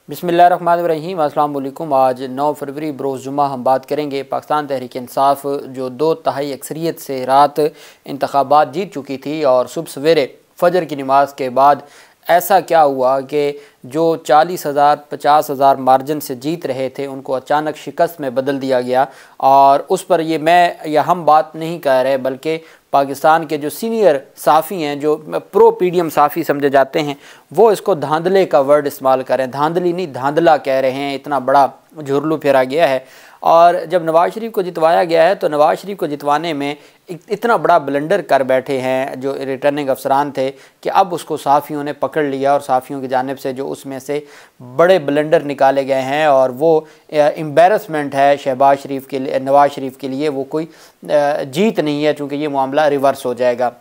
बिस्मिल्लाहिर्रहमानिर्रहीम। अस्सलाम वालेकुम। आज 9 फरवरी बरोज़ जुमा हम बात करेंगे पाकिस्तान तहरीक इंसाफ जो 2/3 अक्सरियत से रात इंतखाबात जीत चुकी थी और सुबह सवेरे फजर की नमाज के बाद ऐसा क्या हुआ कि जो 40,000 50,000 मार्जिन से जीत रहे थे उनको अचानक शिकस्त में बदल दिया गया। और उस पर ये मैं या हम बात नहीं कर रहे बल्कि पाकिस्तान के जो सीनियर साफ़ी हैं, जो प्रो पीडीएम साफ़ी समझे जाते हैं, वो इसको धांधले का वर्ड इस्तेमाल कर रहे हैं। धांधली नहीं, धांधला कह रहे हैं। इतना बड़ा झुरलू फेरा गया है। और जब नवाज़ शरीफ को जितवाया गया है तो नवाज़ शरीफ को जितवाने में इतना बड़ा ब्लंडर कर बैठे हैं जो रिटर्निंग अफसरान थे कि अब उसको साफ़ियों ने पकड़ लिया और साफ़ियों की जानिब से जो उसमें से बड़े ब्लंडर निकाले गए हैं और वो एम्बेरसमेंट है शहबाज शरीफ के लिए, नवाज़ शरीफ के लिए। वो कोई जीत नहीं है चूँकि ये मामला रिवर्स हो जाएगा।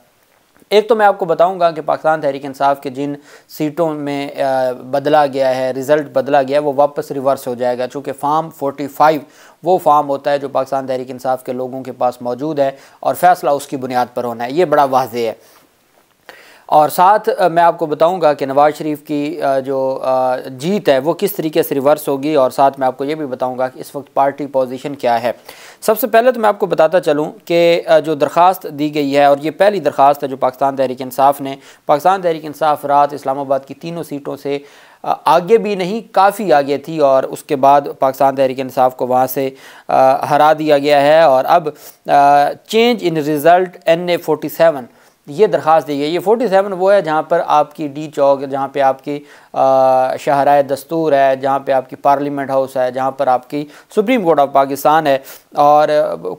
एक तो मैं आपको बताऊंगा कि पाकिस्तान तहरीक इंसाफ के जिन सीटों में बदला गया है, रिज़ल्ट बदला गया है, वो वापस रिवर्स हो जाएगा चूँकि फार्म 45 वो फार्म होता है जो पाकिस्तान तहरीक इंसाफ के लोगों के पास मौजूद है और फैसला उसकी बुनियाद पर होना है। ये बड़ा वाज़ेह है। और साथ मैं आपको बताऊंगा कि नवाज़ शरीफ की जो जीत है वो किस तरीके से रिवर्स होगी। और साथ मैं आपको ये भी बताऊंगा कि इस वक्त पार्टी पोजीशन क्या है। सबसे पहले तो मैं आपको बताता चलूं कि जो दरख्वास्त दी गई है, और ये पहली दरख्वास्त है जो पाकिस्तान तहरीक इंसाफ ने, पाकिस्तान तहरीक इंसाफ रात इस्लामाबाद की तीनों सीटों से आगे भी नहीं, काफ़ी आगे थी और उसके बाद पाकिस्तान तहरीक इंसाफ को वहाँ से हरा दिया गया है। और अब चेंज इन रिज़ल्ट NA 47 ये दरख्वास्त दी गई। ये 47 वो है जहाँ पर आपकी डी चौक, जहाँ पे आपकी शाहराए दस्तूर है, जहाँ पे आपकी पार्लियामेंट हाउस है, जहाँ पर आपकी सुप्रीम कोर्ट ऑफ पाकिस्तान है। और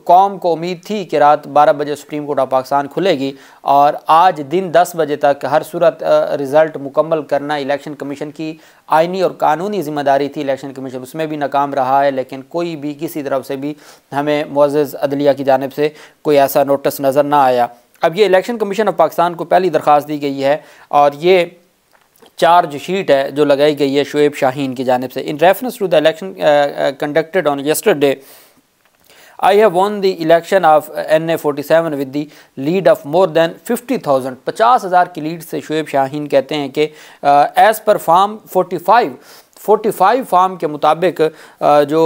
कौम को उम्मीद थी कि रात 12 बजे सुप्रीम कोर्ट ऑफ पाकिस्तान खुलेगी और आज दिन 10 बजे तक हर सूरत रिज़ल्ट मुकम्मल करना इलेक्शन कमीशन की आइनी और कानूनी ज़िम्मेदारी थी। इलेक्शन कमीशन उसमें भी नाकाम रहा है, लेकिन कोई भी किसी तरफ से भी हमें मुअज़्ज़ज़ अदलिया की जानिब से कोई ऐसा नोटिस नज़र ना आया। अब ये इलेक्शन कमीशन ऑफ पाकिस्तान को पहली दरख्वास्त दी गई है और ये चार्ज शीट है जो लगाई गई है शुएब शाहीन की जानिब से। In reference to the election conducted on yesterday, I have won the election of NA 47 with the lead of more than 50,000। 50,000 की लीड से शुएब शाहीन कहते हैं कि एज़ पर फार्म 45 फार्म के मुताबिक जो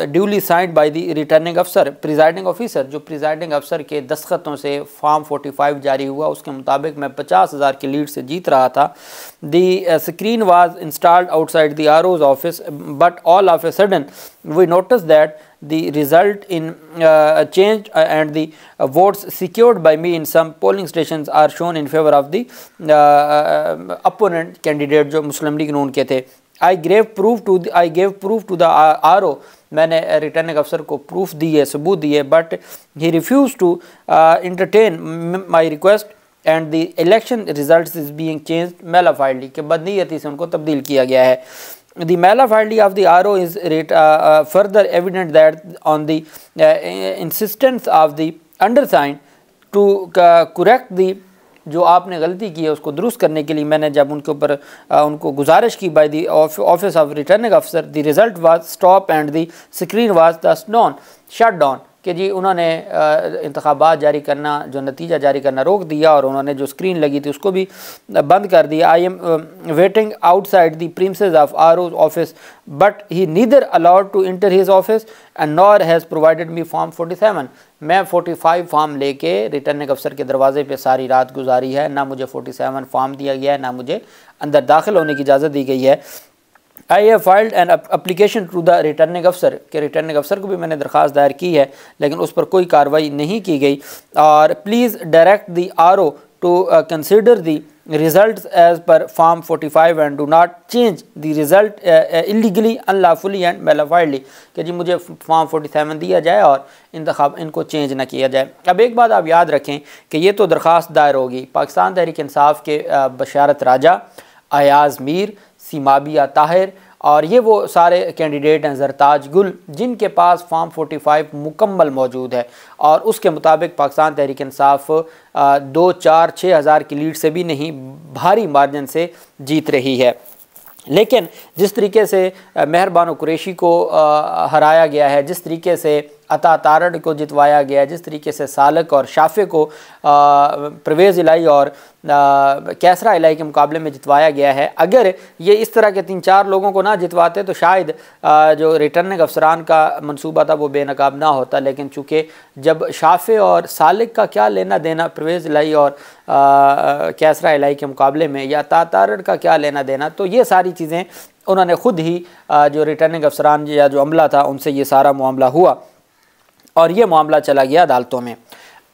duly signed by the returning अफसर presiding officer, जो प्रिजाइडिंग अफसर के दस्तखतों से फार्म 45 जारी हुआ, उसके मुताबिक मैं 50,000 की लीड से जीत रहा था। The screen was installed outside the RO's office but all of a sudden we notice that the result in change and the votes secured by me in some polling stations are shown in favor of the opponent candidate जो मुस्लिम league नून के थे। I gave proof to the RO, मैंने returning अफसर को proof दी है, सबूत दी है, but he refused to entertain my request and the election results is being changed malafidely, के बदनीयती से उनको तब्दील किया गया है। The malafidely of the RO is further evident that on the insistence of the undersigned to correct the जो आपने गलती की है उसको दुरुस्त करने के लिए मैंने जब उनके ऊपर उनको गुजारिश की by the office of returning officer, the result was stop and the screen was thus shut down, कि जी उन्होंने इंतखाबात जारी करना, जो नतीजा जारी करना रोक दिया और उन्होंने जो स्क्रीन लगी थी उसको भी बंद कर दिया। I am waiting outside the premises of RO's office but he neither allowed to enter his office and nor has provided me form 47। मैं 45 फार्म लेके रिटर्निंग अफसर के दरवाजे पे सारी रात गुजारी है, ना मुझे 47 फार्म दिया गया है, ना मुझे अंदर दाखिल होने की इजाज़त दी गई है। I have filed an application to the returning अफसर, के रिटर्निंग अफसर को भी मैंने दरख्वास्त दायर की है लेकिन उस पर कोई कार्रवाई नहीं की गई। और please direct the RO to consider the results as per form 45 and do not change the result illegally unlawfully and malafidely, कि जी मुझे फॉर्म 47 दिया जाए और इनको चेंज ना किया जाए। अब एक बात आप याद रखें कि ये तो दरख्वास्त दायर होगी, पाकिस्तान तहरीक इंसाफ के बशारत राजा, अयाज़ मीर, सीमाबिया ताहिर और ये वो सारे कैंडिडेट हैं, ज़रताज गुल, जिनके पास फॉर्म 45 मुकम्मल मौजूद है और उसके मुताबिक पाकिस्तान तहरीक इंसाफ 2, 4, 6 हज़ार की लीड से भी नहीं, भारी मार्जिन से जीत रही है। लेकिन जिस तरीके से मेहरबानो कुरैशी को हराया गया है, जिस तरीके से अता तारड़ को जितवाया गया, जिस तरीके से सालक और शाफे को परवेज़ इलाही और कैसरा इलाही के मुकाबले में जितवाया गया है, अगर ये इस तरह के 3-4 लोगों को ना जितवाते तो शायद जो रिटर्निंग अफसरान का मंसूबा था वो बेनकाब ना होता। लेकिन चूँकि जब शाफे और सालिक का क्या लेना देना परवेज़ इलाही और कैसरा इलाही के मुकाबले में, या तारड़ का क्या लेना देना, तो ये सारी चीज़ें उन्होंने ख़ुद ही जो रिटर्निंग अफसरान या जो अमला था उनसे ये सारा मामला हुआ और ये मामला चला गया अदालतों में।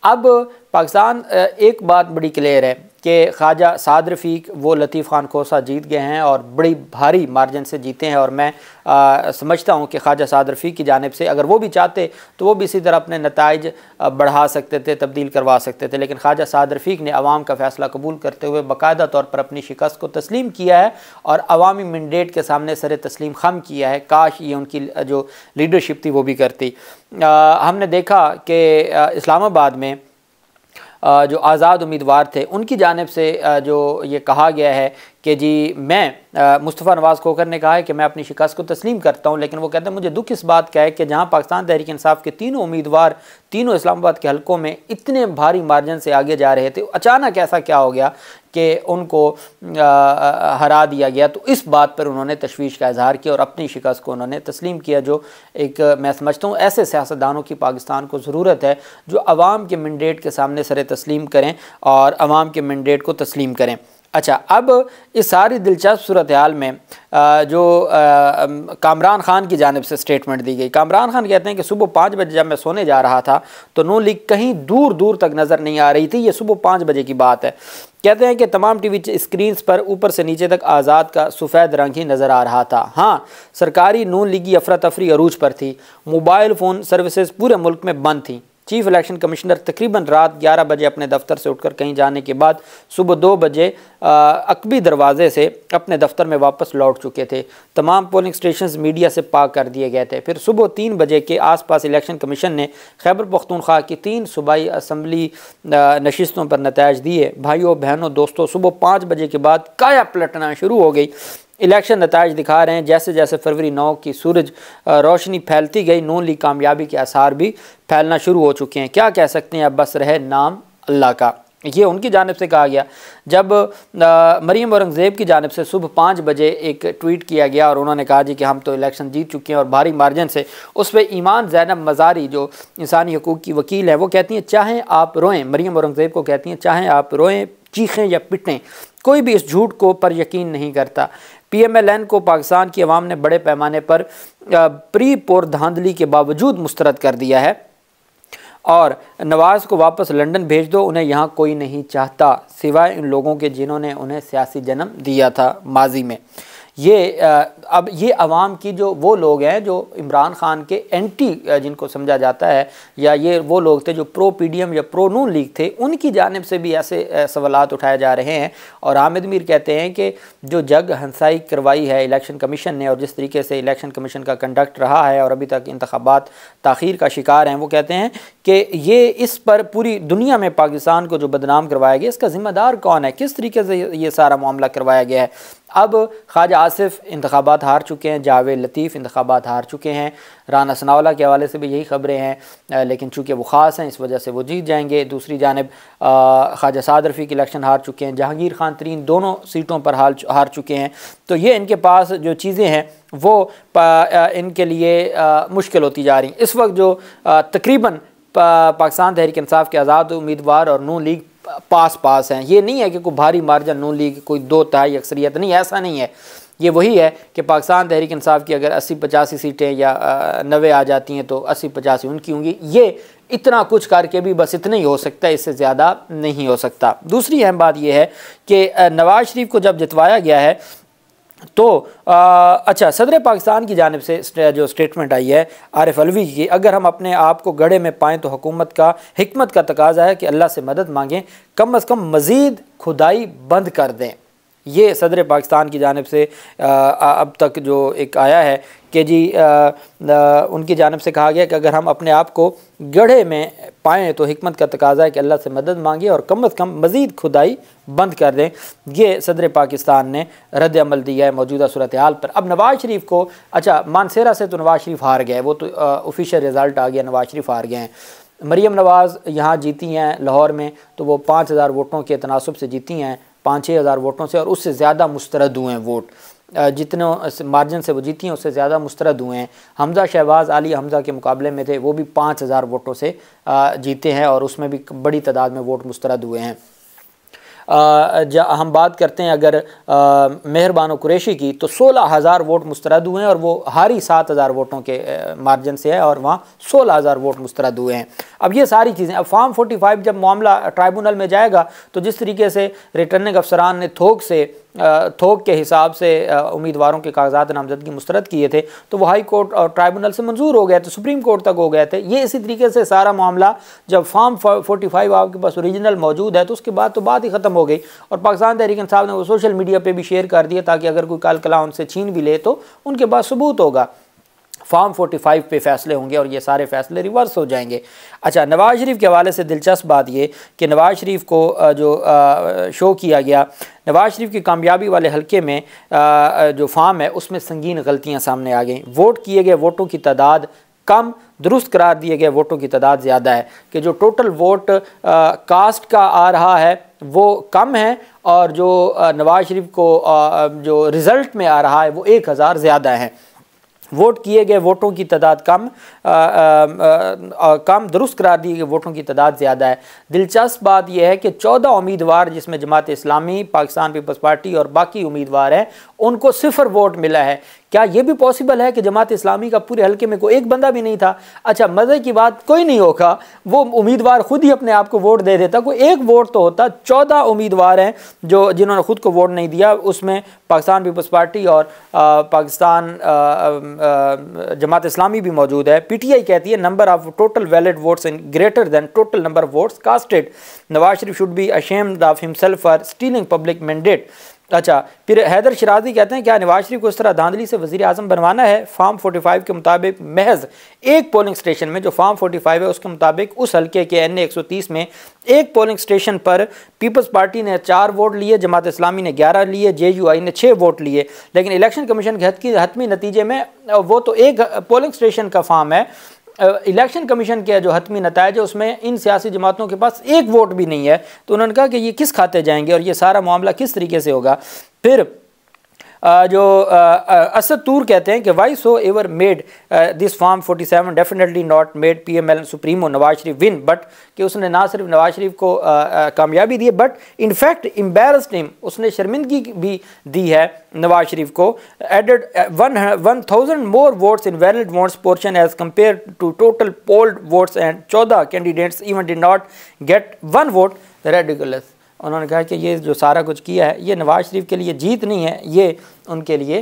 अब पाकिस्तान एक बात बड़ी क्लियर है कि ख्वाजा साद रफ़ीक वो लतीफ़ ख़ान खोसा जीत गए हैं और बड़ी भारी मार्जिन से जीते हैं। और मैं समझता हूँ कि ख्वाजा साद रफ़ीक की जानिब से अगर वो भी चाहते तो वो भी इसी तरह अपने नताइज बढ़ा सकते थे, तब्दील करवा सकते थे। लेकिन ख्वाजा साद रफ़ीक ने अवाम का फ़ैसला कबूल करते हुए बाकायदा तौर पर अपनी शिकस्त को तस्लीम किया है और अवामी मैंडेट के सामने सर तस्लीम खम किया है। काश ये उनकी जो लीडरशिप थी वो भी करती। हमने देखा कि इस्लामाबाद में जो आज़ाद उम्मीदवार थे उनकी जानिब से जो ये कहा गया है कि जी मैं मुस्तफ़ा नवाज़ खोखर ने कहा है कि मैं अपनी शिकस्त को तस्लीम करता हूँ, लेकिन वो कहते हैं मुझे दुख इस बात का है कि जहाँ पाकिस्तान तहरीक इंसाफ के तीनों उम्मीदवार तीनों इस्लामाबाद के हलकों में इतने भारी मार्जिन से आगे जा रहे थे, अचानक ऐसा क्या हो गया कि उनको हरा दिया गया। तो इस बात पर उन्होंने तशवीश का इजहार किया और अपनी शिकस्त को उन्होंने तस्लीम किया, जो एक मैं समझता हूँ ऐसे सियासतदानों की पाकिस्तान को ज़रूरत है जो अवाम के मैंडेट के सामने सर तस्लीम करें और अवाम के मैंडेट को तस्लीम करें। अच्छा, अब इस सारी दिलचस्प सूरत हाल में जो कामरान ख़ान की जानिब से स्टेटमेंट दी गई। कामरान ख़ान कहते हैं कि सुबह 5 बजे जब मैं सोने जा रहा था तो नून लीग कहीं दूर दूर तक नज़र नहीं आ रही थी। ये सुबह 5 बजे की बात है। कहते हैं कि तमाम टीवी स्क्रीन्स पर ऊपर से नीचे तक आज़ाद का सफ़ेद रंग ही नज़र आ रहा था। हाँ, सरकारी नून लीगी अफरा तफरी अरूज पर थी। मोबाइल फ़ोन सर्विसेज पूरे मुल्क में बंद थी। चीफ इलेक्शन कमिश्नर तकरीबन रात 11 बजे अपने दफ्तर से उठकर कहीं जाने के बाद सुबह 2 बजे अकबी दरवाजे से अपने दफ्तर में वापस लौट चुके थे। तमाम पोलिंग स्टेशंस मीडिया से पाक कर दिए गए थे। फिर सुबह 3 बजे के आसपास इलेक्शन कमीशन ने खैबर पख्तूनख्वा की 3 सूबाई असम्बली नशिस्तों पर नताइज दिए। भाइयों बहनों दोस्तों, सुबह 5 बजे के बाद काया पलटना शुरू हो गई। इलेक्शन नताइज दिखा रहे हैं जैसे जैसे फरवरी 9 की सूरज रोशनी फैलती गई, नून लीग कामयाबी के आसार भी फैलना शुरू हो चुके हैं। क्या कह सकते हैं, अब बस रहे नाम अल्लाह का। ये उनकी जानिब से कहा गया। जब मरीम औरंगज़ेब की जानिब से सुबह 5 बजे एक ट्वीट किया गया और उन्होंने कहा जी कि हम तो इलेक्शन जीत चुके हैं और भारी मार्जिन से, उस पर ईमान ज़ैनब मज़ारी जो इंसानी हकूक़ की वकील है वो कहती हैं चाहें आप रोएं, मरीम औरंगज़ेब को कहती हैं चाहें आप रोएं, चीखें या पिटें, कोई भी इस झूठ को पर यकीन नहीं करता। PMLN को पाकिस्तान की आवाम ने बड़े पैमाने पर प्री पोर धांधली के बावजूद मुस्तरद कर दिया है और नवाज़ को वापस लंदन भेज दो, उन्हें यहाँ कोई नहीं चाहता सिवाय इन लोगों के जिन्होंने उन्हें सियासी जन्म दिया था माजी में। ये अब ये अवाम की जो वो लोग हैं जो इमरान ख़ान के एंटी जिनको समझा जाता है, या ये वो लोग थे जो प्रो PDM या प्रो नून लीग थे, उनकी जानिब से भी ऐसे सवालात उठाए जा रहे हैं। और हामिद मीर कहते हैं कि जो जग हंसाई करवाई है इलेक्शन कमीशन ने और जिस तरीके से इलेक्शन कमीशन का कंडक्ट रहा है और अभी तक इंतखाबात ताख़ीर का शिकार हैं, वो कहते हैं कि ये इस पर पूरी दुनिया में पाकिस्तान को जो बदनाम करवाया गया इसका ज़िम्मेदार कौन है, किस तरीके से ये सारा मामला करवाया गया है। अब ख्वाजा आसिफ इंतखाबात हार चुके हैं, जावेद लतीफ़ इंतखाबात हार चुके हैं, राना सनाउल्लाह के हवाले से भी यही खबरें हैं, लेकिन चूँकि वो ख़ास हैं इस वजह से वो जीत जाएंगे। दूसरी जानिब ख्वाजा साद रफ़ीक इलेक्शन हार चुके हैं, जहांगीर खान तरीन दोनों सीटों पर हार चुके हैं। तो ये इनके पास जो चीज़ें हैं वो इनके लिए मुश्किल होती जा रही हैं। इस वक्त जो तकरीबन पाकिस्तान तहरीक इंसाफ के आज़ाद उम्मीदवार और नून लीग पास हैं। ये नहीं है कि कोई भारी मार्जिन नून लीग कोई 2/3 अक्सरियत, नहीं, ऐसा नहीं है। ये वही है कि पाकिस्तान तहरीक इंसाफ की अगर 80-85 सीटें या 90 आ जाती हैं तो 80-85 उनकी होंगी। ये इतना कुछ करके भी बस इतना ही हो सकता है, इससे ज़्यादा नहीं हो सकता। दूसरी अहम बात यह है कि नवाज़ शरीफ को जब जितवाया गया है तो अच्छा, सदर पाकिस्तान की जानिब से जो स्टेटमेंट आई है आरिफ अलवी की, अगर हम अपने आप को गड़े में पाएँ तो हुकूमत का हिकमत का तकाजा है कि अल्लाह से मदद मांगें, कम अज़ कम मज़ीद खुदाई बंद कर दें। ये सदर पाकिस्तान की जानिब से अब तक जो एक आया है कि जी उनकी जानिब से कहा गया कि अगर हम अपने आप को गड्ढे में पाएँ तो हिकमत का तकाजा है कि अल्लाह से मदद मांगे और कम अज़ कम मज़ीद खुदाई बंद कर दें। ये सदर पाकिस्तान ने रद्द अमल दिया है मौजूदा सूरत हाल पर। अब नवाज़ शरीफ को, अच्छा मानसेरा से तो नवाज़ शरीफ हार गए, वो तो ऑफिशियल रिज़ल्ट आ गया, नवाज़ शरीफ हार गए हैं। मरीम नवाज़ यहाँ जीती हैं लाहौर में, तो वो 5000 वोटों के तनासब से जीती हैं, 5-6 हज़ार वोटों से, और उससे ज़्यादा मुस्तरद हुए हैं वोट, जितने मार्जिन से वो जीती हैं उससे ज़्यादा मुस्तरद हुए हैं। हमज़ा शहबाज आली हमज़ा के मुकाबले में थे, वो भी 5000 वोटों से जीते हैं और उसमें भी बड़ी तादाद में वोट मुस्तरद हुए हैं। हम बात करते हैं अगर मेहर बानो कुरैशी की, तो 16000 वोट मुस्तरद हुए हैं और वो हारी 7000 वोटों के मार्जिन से है और वहाँ 16000 वोट मुस्तरद हुए हैं। अब ये सारी चीज़ें, अब फॉर्म 45 जब मामला ट्राइब्यूनल में जाएगा तो जिस तरीके से रिटर्निंग अफसरान ने थोक के हिसाब से उम्मीदवारों के कागजात नामजदगी मुस्तरद किए थे, तो वो हाई कोर्ट और ट्राइब्यूनल से मंजूर हो गए थे, सुप्रीम कोर्ट तक हो गए थे। ये इसी तरीके से सारा मामला, जब फॉर्म 45 आपके पास ओरिजिनल मौजूद है तो उसके बाद तो बात ही ख़त्म हो गई। और पाकिस्तान तहरीक इंसाफ ने वो सोशल मीडिया पर भी शेयर कर दिया ताकि अगर कोई कल कला उनसे छीन भी ले तो उनके पास सबूत होगा। फॉर्म 45 पे फैसले होंगे और ये सारे फैसले रिवर्स हो जाएंगे। अच्छा, नवाज़ शरीफ के हवाले से दिलचस्प बात ये कि नवाज़ शरीफ को जो शो किया गया, नवाज़ शरीफ की कामयाबी वाले हलके में जो फॉर्म है उसमें संगीन गलतियां सामने आ गई। वोट किए गए वोटों की तादाद कम, दुरुस्त करार दिए गए वोटों की तादाद ज़्यादा है, कि जो टोटल वोट कास्ट का आ रहा है वो कम है और जो नवाज़ शरीफ को जो रिज़ल्ट में आ रहा है वो 1000 ज़्यादा है। वोट किए गए वोटों की तादाद कम, दुरुस्त करार दिए गए वोटों की तादाद ज़्यादा है। दिलचस्प बात यह है कि 14 उम्मीदवार, जिसमें जमात इस्लामी, पाकिस्तान पीपल्स पार्टी और बाकी उम्मीदवार हैं, उनको 0 वोट मिला है। क्या ये भी पॉसिबल है कि जमात इस्लामी का पूरे हल्के में कोई एक बंदा भी नहीं था? अच्छा, मज़े की बात, कोई नहीं होगा, वो उम्मीदवार खुद ही अपने आप को वोट दे देता, कोई एक वोट तो होता। 14 उम्मीदवार हैं जिन्होंने खुद को वोट नहीं दिया, उसमें पाकिस्तान पीपल्स पार्टी और पाकिस्तान जमात इस्लामी भी मौजूद है। PTI कहती है number of total valid votes in greater than total number of votes casted. Nawaz Sharif should be ashamed of himself for stealing public mandate. अच्छा, फिर हैदर शिराजी कहते हैं क्या नवाज शरीफ को इस तरह धांधली से वज़ीर आज़म बनवाना है? फॉर्म 45 के मुताबिक महज एक पोलिंग स्टेशन में, जो फॉर्म 45 है उसके मुताबिक उस हल्के के NA 130 में एक पोलिंग स्टेशन पर पीपल्स पार्टी ने 4 वोट लिए, जमात इस्लामी ने 11 लिए, JUI ने 6 वोट लिए। लेकिन इलेक्शन कमीशन के हतमी नतीजे में, वो तो एक पोलिंग स्टेशन का फॉर्म है, इलेक्शन कमीशन के जो हतमी नतायज है उसमें इन सियासी जमातों के पास एक वोट भी नहीं है। तो उन्होंने कहा कि ये किस खाते जाएंगे और ये सारा मामला किस तरीके से होगा। फिर जो असद तूर कहते हैं कि why so ever made this form 47 definitely not made PML supremo Nawaz Sharif win, but कि उसने ना सिर्फ नवाज शरीफ को कामयाबी दी है बट इनफैक्ट एम्बैरस्ड हिम, उसने शर्मिंदगी भी दी है नवाज शरीफ को। Added 1000 more votes in valid votes portion as compare to total polled votes and 14 candidates even did not get 1 vote, ridiculous. उन्होंने कहा कि ये जो सारा कुछ किया है ये नवाज शरीफ के लिए जीत नहीं है, ये उनके लिए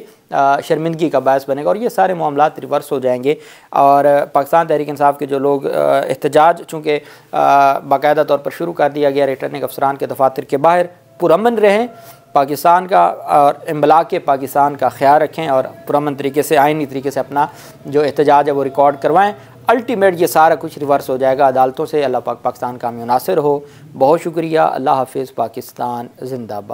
शर्मिंदगी का बायस बनेगा और ये सारे मामलात रिवर्स हो जाएंगे। और पाकिस्तान तहरीक इंसाफ के जो लोग एहतजाज चूँकि बाकायदा तौर पर शुरू कर दिया गया रिटर्निंग अफसरान के दफातर के बाहर, पुरअमन रहें, पाकिस्तान का और इम्बला के पाकिस्तान का ख्याल रखें और पुरअमन तरीके से, आइनी तरीके से अपना जो एहतजाज है वो रिकॉर्ड करवाएँ। अल्टीमेट ये सारा कुछ रिवर्स हो जाएगा अदालतों से। अल्लाह पाक पाकिस्तान का मुनासिर हो। बहुत शुक्रिया। अल्लाह हाफिज़। पाकिस्तान जिंदाबाद।